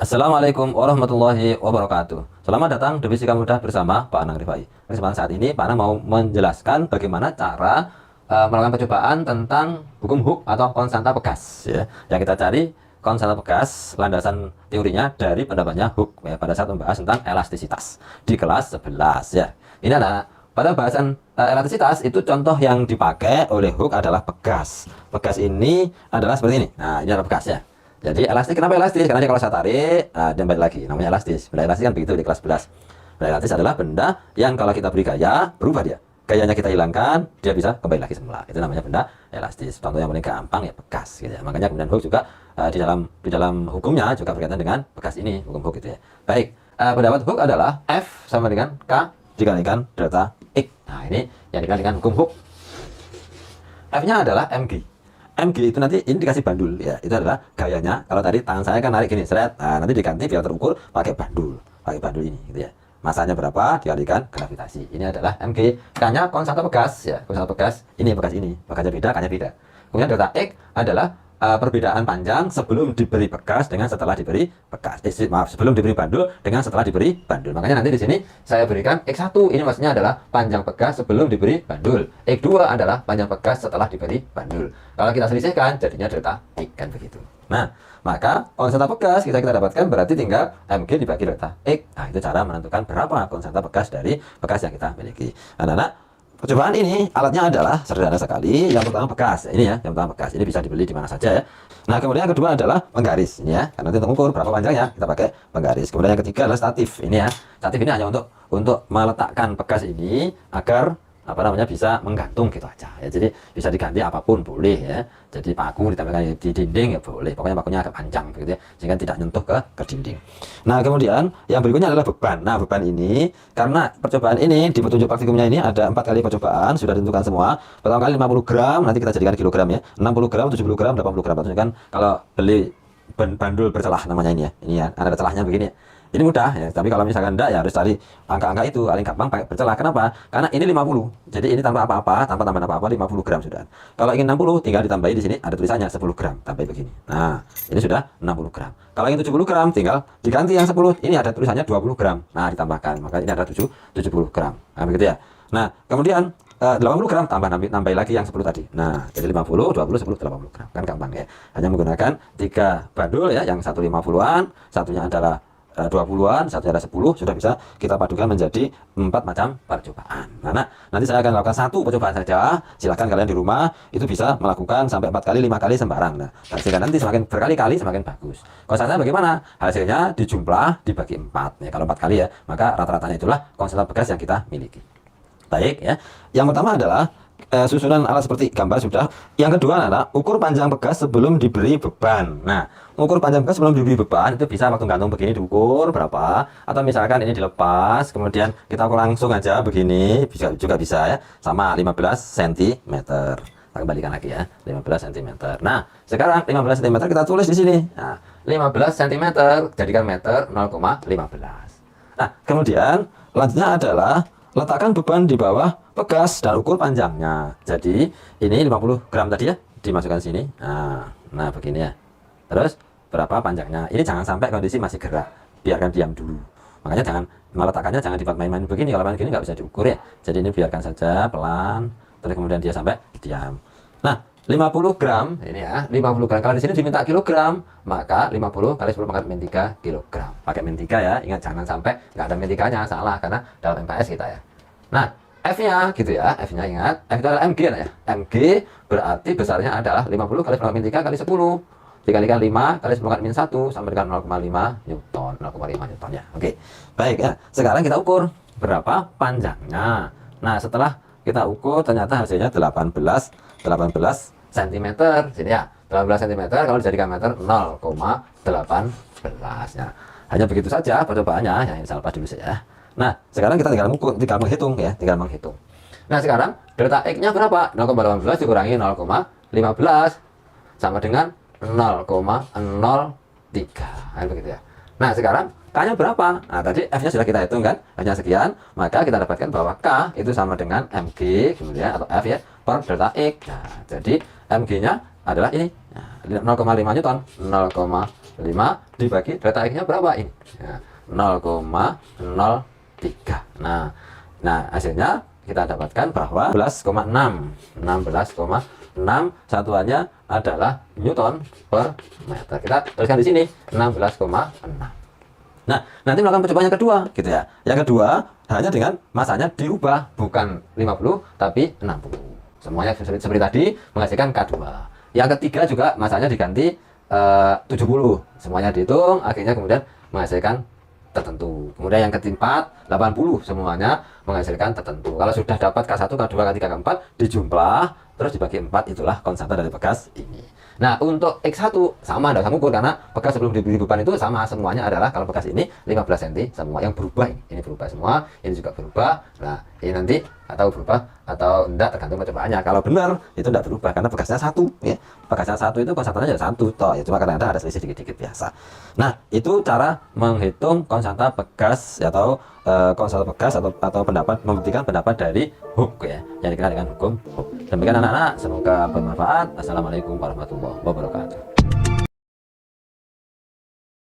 Assalamualaikum warahmatullahi wabarakatuh. Selamat datang di Fisika Mudah bersama Pak Anang Rifai. Kesempatan saat ini Pak Anang mau menjelaskan bagaimana cara melakukan percobaan tentang hukum Hooke atau konstanta Pegas. Ya. Yang kita cari konstanta Pegas, landasan teorinya dari pendapatnya Hooke ya, pada saat membahas tentang elastisitas di kelas 11. Ya. Ini adalah pada bahasan elastisitas itu contoh yang dipakai oleh Hooke adalah Pegas. Pegas ini adalah seperti ini. Nah, ini adalah Pegas ya. Jadi elastis, kenapa elastis? Karena kalau saya tarik, dan balik lagi, namanya elastis. Benda elastis kan begitu di kelas 11. Benda elastis adalah benda yang kalau kita beri gaya, berubah dia. Gayanya kita hilangkan, dia bisa kembali lagi semula. Itu namanya benda elastis. Contoh yang paling gampang ya Pegas gitu ya. Makanya kemudian Hooke juga di dalam hukumnya juga berkaitan dengan Pegas ini, hukum Hooke gitu ya. Baik, pendapat Hooke adalah F sama dengan K dikalikan delta X. Nah, ini yang dikalikan hukum Hooke. F-nya adalah mg. Mg itu nanti ini dikasih bandul ya, itu adalah gayanya. Kalau tadi tangan saya kan narik gini seret, nah, nanti diganti biar terukur pakai bandul ini gitu ya. Masanya berapa dikalikan gravitasi. Ini adalah mg. K-nya konstanta Pegas ya, konstanta Pegas ini, Pegasnya beda, K-nya beda. Kemudian delta X adalah perbedaan panjang sebelum diberi Pegas dengan setelah diberi Pegas. Sebelum diberi bandul dengan setelah diberi bandul. Makanya nanti di sini saya berikan X1, ini maksudnya adalah panjang Pegas sebelum diberi bandul. X2 adalah panjang Pegas setelah diberi bandul. Kalau kita selisihkan jadinya delta X kan begitu. Nah, maka konstanta Pegas kita dapatkan berarti tinggal mg dibagi delta X. Nah, itu cara menentukan berapa konstanta Pegas dari Pegas yang kita miliki. Anak-anak, percobaan ini alatnya adalah sederhana sekali. Yang pertama Pegas, ini ya, yang pertama Pegas. Ini bisa dibeli di mana saja ya. Nah, kemudian yang kedua adalah penggaris, ini ya. Karena nanti untuk mengukur berapa panjangnya, kita pakai penggaris. Kemudian yang ketiga adalah statif, ini ya. Statif ini hanya untuk meletakkan Pegas ini agar bisa menggantung gitu aja ya. Jadi bisa diganti apapun boleh ya. Jadi paku ditempelkan di dinding ya boleh. Pokoknya pakunya agak panjang begitu ya, sehingga tidak nyentuh ke dinding. Nah, kemudian yang berikutnya adalah beban. Nah, beban ini karena percobaan ini di petunjuk praktikumnya ini ada 4 kali percobaan, sudah ditentukan semua. Pertama kali 50 gram, nanti kita jadikan kilogram ya. 60 gram, 70 gram, 80 gram. Kan kalau beli bandul bercelah namanya ini ya. Ini ya, ada celahnya begini ya. Ini mudah ya, tapi kalau misalkan enggak ya harus cari angka-angka itu, paling gampang pakai bercelah. Kenapa? Karena ini 50. Jadi ini tanpa apa-apa, tanpa tambahan apa-apa 50 gram sudah. Kalau ingin 60 tinggal ditambahi di sini ada tulisannya 10 gram, tambah begini. Nah, ini sudah 60 gram. Kalau ingin 70 gram tinggal diganti yang 10. Ini ada tulisannya 20 gram. Nah, ditambahkan. Maka ini ada 70 gram. Nah, begitu ya. Nah, kemudian 80 gram tambahin lagi yang 10 tadi. Nah, jadi 50, 20, 10, 80 gram. Kan gampang ya. Hanya menggunakan 3 bandul ya, yang satu 50-an, satunya adalah 20-an, satunya ada 10, sudah bisa kita padukan menjadi 4 macam percobaan. Nah, nanti saya akan lakukan 1 percobaan saja. Silahkan kalian di rumah itu bisa melakukan sampai 4 kali, 5 kali sembarang. Nah, hasilnya nanti semakin berkali-kali semakin bagus. Konstanta bagaimana? Hasilnya dijumlah dibagi 4. Ya, kalau 4 kali ya, maka rata-ratanya itulah konstanta Pegas yang kita miliki. Baik ya. Yang pertama adalah susunan alat seperti gambar sudah. Yang kedua adalah ukur panjang Pegas sebelum diberi beban. Nah, ukur panjang Pegas sebelum diberi beban itu bisa waktu gantung begini diukur berapa, atau misalkan ini dilepas kemudian kita ukur langsung aja begini juga bisa ya, sama 15 cm. Kita kembalikan lagi ya, 15 cm. Nah, sekarang 15 cm kita tulis di sini. Nah, 15 cm jadikan meter 0,15. Nah, kemudian lanjutnya adalah letakkan beban di bawah Pegas dan ukur panjangnya. Jadi ini 50 gram tadi ya, dimasukkan sini. Nah begini ya. Terus berapa panjangnya? Ini jangan sampai kondisi masih gerak, biarkan diam dulu. Makanya meletakkannya jangan dibuat main-main begini. Kalau main begini nggak bisa diukur ya. Jadi ini biarkan saja pelan, terus kemudian dia sampai diam. Nah, 50 gram ini ya, 50 gram. Kalau di sini diminta kilogram, maka 50 kali 10 pangkat min 3 kilogram. Pakai min 3 ya. Ingat jangan sampai nggak ada min 3-nya, salah karena dalam MPS kita ya. Nah, F-nya gitu ya, F-nya ingat, F itu adalah mg ya. Mg berarti besarnya adalah 50 kali 10 min 3 kali 10 dikalikan 5 kali 10 min 1 sama dengan 0,5 Newton, 0,5 Newton ya. Oke. Baik ya. Sekarang kita ukur berapa panjangnya. Nah, setelah kita ukur ternyata hasilnya 18 cm. Sini ya. 18 cm kalau dijadikan meter 0,18 ya. Hanya begitu saja percobaannya ya, saya lepas dulu saja. Nah, sekarang kita tinggal menghitung ya, tinggal menghitung. Nah, sekarang delta X-nya berapa? 0,18 dikurangi 0,15 sama dengan 0,03. Nah, begitu ya. Nah, sekarang K-nya berapa? Nah, tadi F-nya sudah kita hitung kan, hanya sekian, maka kita dapatkan bahwa K itu sama dengan mg kemudian atau F ya per delta X. Nah, jadi mg-nya adalah ini. Nah, 0,5 Newton, 0,5 dibagi delta X-nya berapa ini? Ya, 0,03. Nah, hasilnya kita dapatkan bahwa 16,6 satuannya adalah Newton per meter. Kita tuliskan di sini 16,6. Nah, nanti melakukan percobaan yang kedua gitu ya. Yang kedua hanya dengan masanya dirubah, bukan 50 tapi 60. Semuanya seperti tadi menghasilkan K2. Yang ketiga juga masanya diganti 70. Semuanya dihitung, akhirnya kemudian menghasilkan tertentu. Kemudian yang keempat 80, semuanya menghasilkan tertentu. Kalau sudah dapat K1, K2, K3, K4 dijumlah terus dibagi 4, itulah konstanta dari bekas ini. Nah, untuk X1 sama, tidak usah ngukur karena bekas sebelum diberi beban itu sama semuanya adalah, kalau bekas ini 15 cm semua. Yang berubah ini berubah semua, ini juga berubah. Nah, ini nanti atau berubah atau enggak tergantung percobaannya. Kalau benar itu enggak berubah karena bekasnya 1 ya. Bekasnya 1 itu konstantanya ada 1 toh ya, cuma kadang-kadang ada selisih dikit-dikit biasa. Nah, itu cara menghitung konstanta bekas atau konstanta bekas atau pendapat, membuktikan pendapat dari Hooke ya, yang dikenal dengan hukum Hooke. Demikian anak-anak, semoga bermanfaat. Assalamualaikum warahmatullahi wabarakatuh.